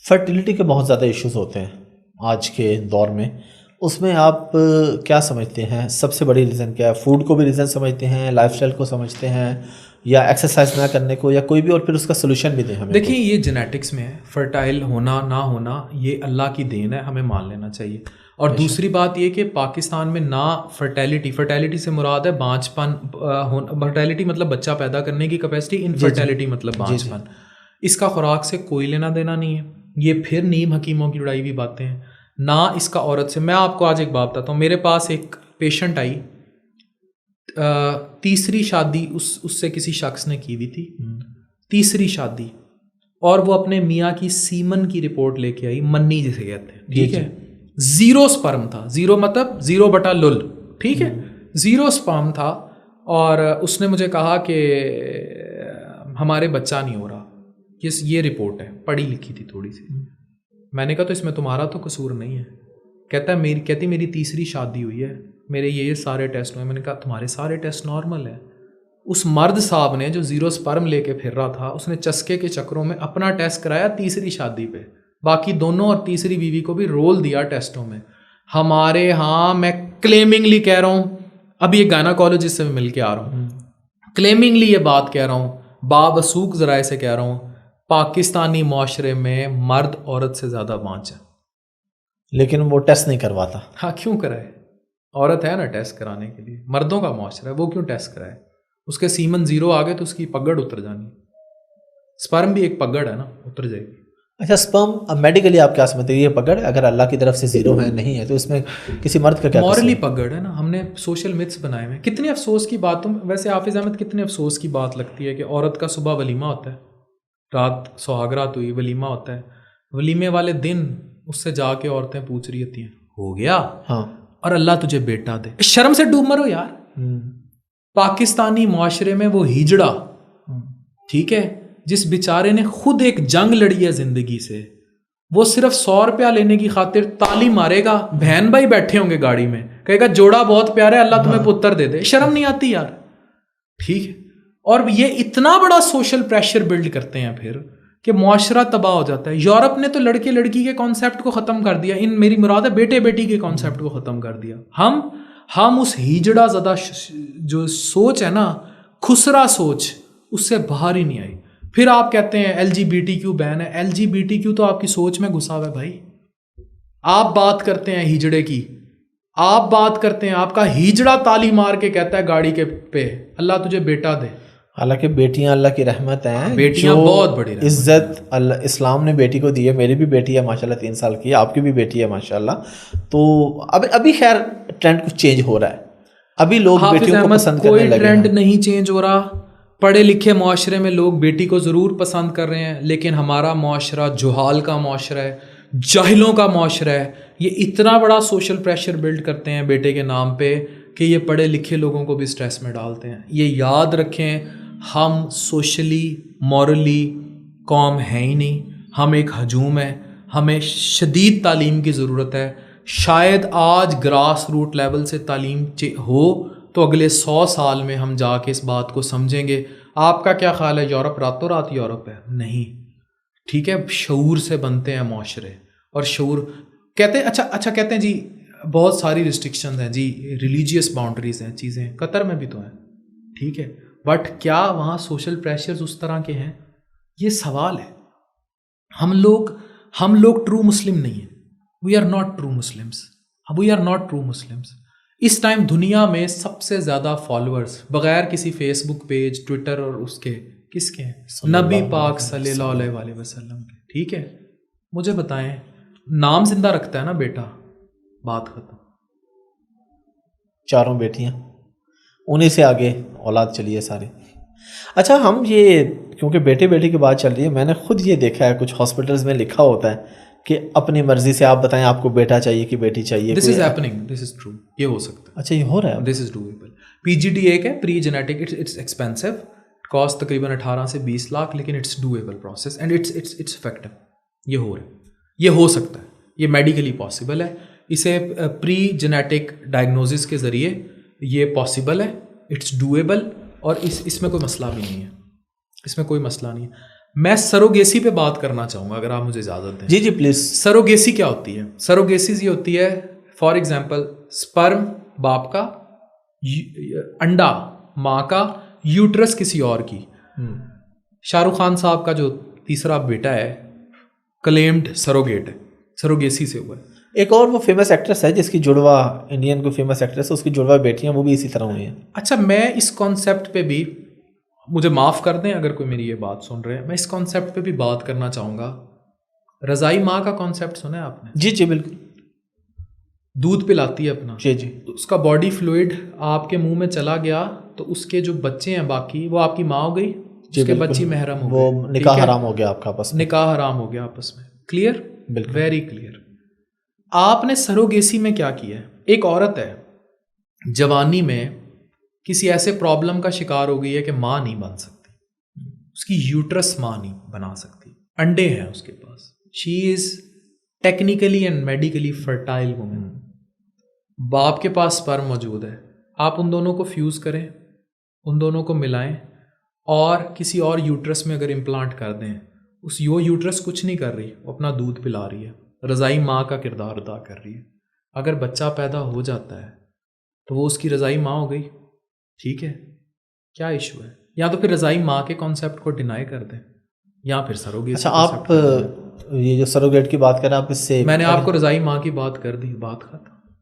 Fertility کے بہت زیادہ ایشوز ہوتے ہیں آج کے دور میں، اس میں آپ کیا سمجھتے ہیں سب سے بڑی ریزن کیا ہے؟ فوڈ کو بھی ریزن سمجھتے ہیں، لائف اسٹائل کو سمجھتے ہیں، یا ایکسرسائز نہ کرنے کو، یا کوئی بھی، اور پھر اس کا سولوشن بھی دیں ہمیں؟ دیکھیں یہ جینیٹکس میں ہے، فرٹائل ہونا نہ ہونا یہ اللہ کی دین ہے، ہمیں مان لینا چاہیے. اور دوسری بات یہ کہ پاکستان میں نہ فرٹیلیٹی سے مراد ہے بانجھ پن، فرٹیلیٹی مطلب بچہ پیدا کرنے کی کیپیسٹی، انفرٹیلیٹی مطلب بانجھ پن. اس کا خوراک سے کوئی لینا دینا نہیں ہے، یہ پھر نیم حکیموں کی لڑائی ہوئی باتیں ہیں. نہ اس کا عورت سے. میں آپ کو آج ایک بات بتاتا ہوں. میرے پاس ایک پیشنٹ آئی، تیسری شادی اس سے کسی شخص نے کی ہوئی تھی، تیسری شادی، اور وہ اپنے میاں کی سیمن کی رپورٹ لے کے آئی، منی جسے کہتے ہیں، ٹھیک ہے. زیرو سپرم تھا، زیرو مطلب 0/لل، ٹھیک ہے، زیرو سپرم تھا. اور اس نے مجھے کہا کہ ہمارے بچہ نہیں ہو رہا. یہ رپورٹ ہے، پڑھی لکھی تھی تھوڑی سی. میں نے کہا تو اس میں تمہارا تو قصور نہیں ہے. کہتی میری تیسری شادی ہوئی ہے، میرے یہ سارے ٹیسٹ ہوئے. میں نے کہا تمہارے سارے ٹیسٹ نارمل ہیں. اس مرد صاحب نے جو زیرو سپرم لے کے پھر رہا تھا، اس نے چسکے کے چکروں میں اپنا ٹیسٹ کرایا تیسری شادی پہ، باقی دونوں اور تیسری بیوی کو بھی رول دیا ٹیسٹوں میں. ہمارے ہاں میں کلیمنگلی کہہ رہا ہوں، ابھی ایک گائناکالوجسٹ سے مل کے آ رہا ہوں، کلیمنگلی یہ بات کہہ رہا ہوں، بابسوق ذرائع سے کہہ رہا ہوں، پاکستانی معاشرے میں مرد عورت سے زیادہ بانچ ہے. لیکن وہ ٹیسٹ نہیں کرواتا. ہاں کیوں کرائے؟ عورت ہے نا ٹیسٹ کرانے کے لیے. مردوں کا معاشرہ ہے، وہ کیوں ٹیسٹ کرائے؟ اس کے سیمن 0 آ گئے تو اس کی پگڑ اتر جانی. سپرم بھی ایک پگڑ ہے نا، اتر جائے گی. اچھا سپرم میڈیکلی آپ کیا سمجھتے ہیں؟ یہ پگڑ ہے اگر اللہ کی طرف سے 0 ہے نہیں ہے تو اس میں کسی مرد کا کیا؟ مورلی پگڑ ہے نا. ہم نے سوشل متس بنائے ہوئے. کتنے افسوس کی بات، ویسے حافظ احمد کتنے افسوس کی بات لگتی ہے کہ عورت کا صبح ولیمہ ہوتا ہے، رات سہاگ رات ہوئی ولیمہ ہوتا ہے، ولیمے والے دن اس سے جا کے عورتیں پوچھ رہی ہوتی ہیں ہو گیا، ہاں، اور اللہ تجھے بیٹا دے. شرم سے ڈوب مرو یار. پاکستانی معاشرے میں وہ ہجڑا، ٹھیک ہے، جس بیچارے نے خود ایک جنگ لڑی ہے زندگی سے، وہ صرف 100 روپیہ لینے کی خاطر تالی مارے گا. بہن بھائی بیٹھے ہوں گے گاڑی میں، کہے گا جوڑا بہت پیارا ہے، اللہ تمہیں پتر دے دے. شرم نہیں آتی یار؟ ٹھیک ہے. اور یہ اتنا بڑا سوشل پریشر بلڈ کرتے ہیں پھر کہ معاشرہ تباہ ہو جاتا ہے. یورپ نے تو لڑکے لڑکی کے کانسیپٹ کو ختم کر دیا. میری مراد ہے بیٹے بیٹی کے کانسیپٹ کو ختم کر دیا. ہم اس ہیجڑا زدہ جو سوچ ہے نا، خسرا سوچ، اس سے باہر ہی نہیں آئی. پھر آپ کہتے ہیں LGBTQ بین ہے. LGBTQ تو آپ کی سوچ میں گھسا ہوا ہے بھائی. آپ بات کرتے ہیں ہیجڑے کی، آپ بات کرتے ہیں، آپ کا ہیجڑا تالی مار کے کہتا ہے گاڑی کے پہ اللہ تجھے بیٹا دے. حالانکہ بیٹیاں اللہ کی رحمت ہیں، بیٹیاں بہت بڑی عزت اللہ اسلام نے بیٹی کو دی ہے. میری بھی بیٹی ہے ماشاءاللہ 3 سال کی ہے، آپ کی بھی بیٹی ہے ماشاءاللہ. تو ابھی خیر ٹرینڈ کچھ چینج ہو رہا ہے، ابھی لوگ بیٹیوں کو پسند کرنے لگے ہیں. کوئی ٹرینڈ نہیں چینج ہو رہا. پڑھے لکھے معاشرے میں لوگ بیٹی کو ضرور پسند کر رہے ہیں، لیکن ہمارا معاشرہ جہال کا معاشرہ ہے، جاہلوں کا معاشرہ ہے. یہ اتنا بڑا سوشل پریشر بلڈ کرتے ہیں بیٹے کے نام پہ کہ یہ پڑھے لکھے لوگوں کو بھی سٹریس میں ڈالتے ہیں. یہ یاد رکھیں، ہم سوشلی مورلی قوم ہیں ہی نہیں، ہم ایک ہجوم ہے. ہمیں شدید تعلیم کی ضرورت ہے. شاید آج گراس روٹ لیول سے تعلیم ہو تو اگلے 100 سال میں ہم جا کے اس بات کو سمجھیں گے. آپ کا کیا خیال ہے یورپ راتوں رات یورپ ہے؟ نہیں، ٹھیک ہے. شعور سے بنتے ہیں معاشرے، اور شعور کہتے ہیں اچھا کہتے ہیں جی بہت ساری ریسٹرکشنز ہیں جی، ریلیجیس باؤنڈریز ہیں، چیزیں قطر میں بھی تو ہیں، ٹھیک ہے، بٹ کیا وہاں سوشل پریشرز اس طرح کے ہیں؟ یہ سوال ہے. ہم لوگ ٹرو مسلم نہیں ہیں. We are not true Muslims, we are not true Muslims. اس ٹائم دنیا میں سب سے زیادہ فالوورز بغیر کسی فیس بک پیج، ٹویٹر اور اس کے کس کے ہیں؟ نبی پاک صلی اللہ علیہ وسلم کے. ٹھیک ہے، مجھے بتائیں، نام زندہ رکھتا ہے نا بیٹا، بات ختم. 4 بیٹیاں، انہیں سے آگے اولاد چلی ہے ساری. اچھا ہم یہ کیونکہ بیٹے بیٹی کی بات چل رہی ہے، میں نے خود یہ دیکھا ہے کچھ ہاسپٹلز میں لکھا ہوتا ہے کہ اپنی مرضی سے آپ بتائیں آپ کو بیٹا چاہیے کہ بیٹی چاہیے. دس is happening, this is true, یہ ہو سکتا ہے. اچھا یہ ہو رہا ہے، دس از ڈویبل. PGD ایک ہے pre genetic, it's expensive, cost تقریباً 18 سے 20 لاکھ، لیکن it's doable process and it's effective. یہ ہو رہا ہے، یہ ہو سکتا ہے، یہ میڈیکلی پاسبل ہے. اسے پری جینیٹک ڈائگنوزس کے ذریعے یہ پاسبل ہے، اٹس ڈویبل، اور اس میں کوئی مسئلہ بھی نہیں ہے، اس میں کوئی مسئلہ نہیں ہے. میں سروگیسی پہ بات کرنا چاہوں گا اگر آپ مجھے اجازت دیں. جی جی پلیز. سروگیسی کیا ہوتی ہے؟ سروگیسی یہ ہوتی ہے فار ایگزامپل سپرم باپ کا، انڈا ماں کا، یوٹرس کسی اور کی. شاہ رخ خان صاحب کا جو تیسرا بیٹا ہے کلیمڈ سروگیٹ ہے، سروگیسی سے ہوا ہے. ایک اور وہ فیمس ایکٹریس ہے جس کی جڑوا انڈین کو فیمس ایکٹریس ہے، اس کی جڑوا بیٹیاں وہ بھی اسی طرح ہوئی ہیں. اچھا میں اس کانسیپٹ پہ بھی، مجھے معاف کر دیں اگر کوئی میری یہ بات سن رہے ہیں، میں اس کانسیپٹ پہ بھی بات کرنا چاہوں گا. رضائی ماں کا کانسیپٹ سنا ہے آپ نے؟ جی جی بالکل. دودھ پلاتی ہے اپنا، جی جی. تو اس کا باڈی فلوئڈ آپ کے منہ میں چلا گیا تو اس کے جو بچے ہیں باقی وہ آپ کی ماں ہو گئی، اس کے بچی محرم ہو گئی، وہ نکاح حرام ہو گیا آپ کا آپس میں. نکاح حرام ہو گیا آپس میں. کلیئر؟ بالکل. Very clear. آپ نے سروگیسی میں کیا کیا ہے؟ ایک عورت ہے جوانی میں کسی ایسے پرابلم کا شکار ہو گئی ہے کہ ماں نہیں بن سکتی، اس کی یوٹرس ماں نہیں بنا سکتی، انڈے ہیں اس کے پاس، she is technically and medically fertile woman. باپ کے پاس سپرم موجود ہے، آپ ان دونوں کو فیوز کریں، ان دونوں کو ملائیں اور کسی اور یوٹرس میں اگر امپلانٹ کر دیں، اس یوٹرس کچھ نہیں کر رہی، وہ اپنا دودھ پلا رہی ہے، رضائی ماں کا کردار ادا کر رہی ہے. اگر بچہ پیدا ہو جاتا ہے تو وہ اس کی رضائی ماں ہو گئی. ٹھیک ہے، کیا ایشو ہے؟ یا تو پھر رضائی ماں کے کانسیپٹ کو ڈینائی کر دیں یا پھر سروگیسی. اچھا آپ یہ جو سروگیٹ کی بات کر رہے ہیں آپ اس سے، میں نے آپ کو رضائی ماں کی بات کر دی، بات ختم.